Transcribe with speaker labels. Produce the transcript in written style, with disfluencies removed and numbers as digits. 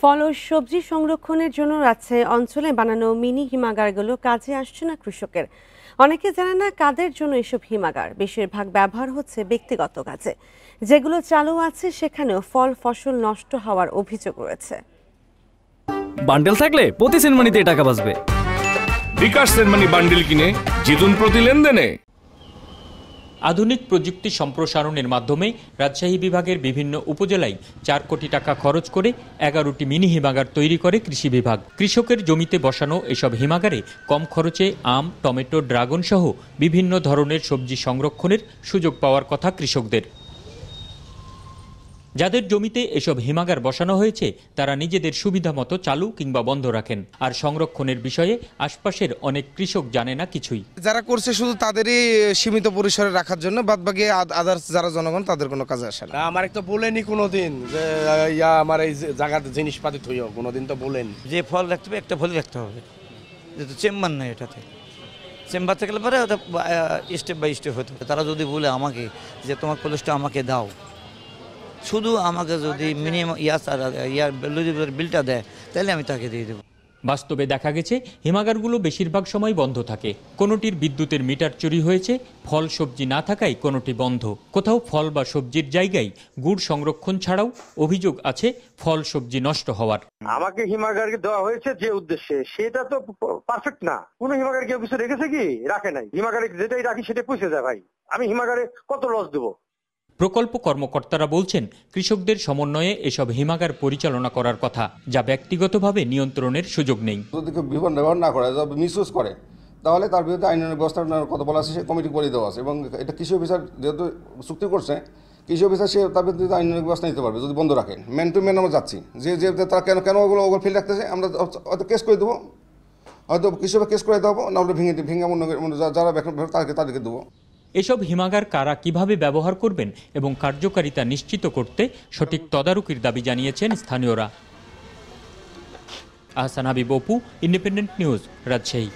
Speaker 1: ফল ও সবজি সংরক্ষণের জন্য রাজশাহী অঞ্চলে বানানো মিনি হিমাগারগুলো কাজে আসছে না কৃষকের। অনেকে জানে না কাদের জন্য এসব হিমাগার। বেশিরভাগ ব্যবহার হচ্ছে ব্যক্তিগত কাজে। যেগুলো চালু আছে সেখানেও ফল ফসল নষ্ট হওয়ার অভিযোগ রয়েছে।
Speaker 2: বান্ডেল থাকলে প্রতি সেনমানিতে টাকা বাঁচবে।
Speaker 3: বিকাশ সেনমানি বান্ডেল কিনে জিতুন প্রতি লেনদেনে।
Speaker 4: আধুনিক প্রযুক্তি সম্প্রসারণের মাধ্যমে রাজশাহী বিভাগের বিভিন্ন উপজেলায় 4 কোটি টাকা খরচ করে 11টি মিনি হিমাগার তৈরি করে কৃষি বিভাগ। কৃষকের জমিতে বসানো এসব হিমাগারে কম খরচে আম, টমেটো, ড্রাগন সহ বিভিন্ন ধরনের সবজি সংরক্ষণের সুযোগ পাওয়ার কথা কৃষকদের। যাদের জমিতে এসব হিমাগার বসানো হয়েছে তারা নিজেদের সুবিধা মতো চালু কিংবা বন্ধ রাখেন। আর সংরক্ষণের বিষয়ে আশপাশের অনেক কৃষক জানে না কিছুই।
Speaker 5: যারা করছে শুধু তাদেরই সীমিত পরিসরে রাখার জন্য, বাদবাকি আদার্স যারা জনগণ তাদের কোনো কাজে আসে না।
Speaker 6: আমার তো বলেনি কোনোদিন যে আমার এই জায়গাতে জিনিসপাতি থইও, কোনোদিন তো বলেন
Speaker 7: যে ফল রাখতে হবে একটা ফল রাখতে হবে, যেহেতু চেম্বার নেই এটাতে। চেম্বার থেকে পরে স্টেপ বাই স্টেপ হতে হবে। তারা যদি বলে আমাকে যে তোমার কলেজটা আমাকে দাও, শুধু আমাকে যদি মিনিমাম বিলটা দেয় তাহলে আমি তাকে দিয়ে দেবো।
Speaker 4: বাস্তবে দেখা গেছে হিমাগারগুলো বেশিরভাগ সময় বন্ধ থাকে। কোনোটির বিদ্যুতের মিটার চুরি হয়েছে, ফল সবজি না থাকায় কোনোটি বন্ধ। কোথাও ফল বা সবজির জায়গায় গুড় সংরক্ষণ ছাড়াও অভিযোগ আছে ফল সবজি নষ্ট হওয়ার।
Speaker 8: আমাকে হিমাগার দেওয়া হয়েছে যে উদ্দেশ্যে, সেটা তো পারফেক্ট না। কোন হিমাগার কেউ কিছু রেখেছে কি? রাখে নাই। হিমাগারে যেটাই রাখি সেটাই পুষে যায়। ভাই, আমি হিমাগারে কত লস দেবো?
Speaker 4: প্রকল্প কর্মকর্তারা বলছেন কৃষকদের সমন্বয়ে এসব হিমাগার পরিচালনা করার কথা, যা ব্যক্তিগতভাবে নিয়ন্ত্রণের সুযোগ নেই।
Speaker 9: যদি কেউ ব্যবহার না করে, মিসইউজ করে, তাহলে তার বিরুদ্ধে আইনের ব্যবস্থা কত বলা আছে, সে কমিটি করে দেওয়া আছে। এবং এটা কৃষি অফিসার যেহেতু চুক্তি করছে, কৃষি অফিসার সে তার বিরুদ্ধে আইনের ব্যবস্থা নিতে পারবে যদি বন্ধ রাখেন। ম্যান টু ম্যান আমরা যাচ্ছি, যে তারা কেন ওগুলো ফেল রাখতেছে, আমরা হয়তো কেস করে দেবো, হয়তো কৃষি কেস করে দেবো, না হলে ভেঙে যারা তাদেরকে দেবো।
Speaker 4: এসব হিমাগার কারা কিভাবে ব্যবহার করবেন এবং কার্যকারিতা নিশ্চিত করতে সঠিক তদারকির দাবি জানিয়েছেন স্থানীয়রা। Ahsan Habib Apu, independent news, Rajshahi.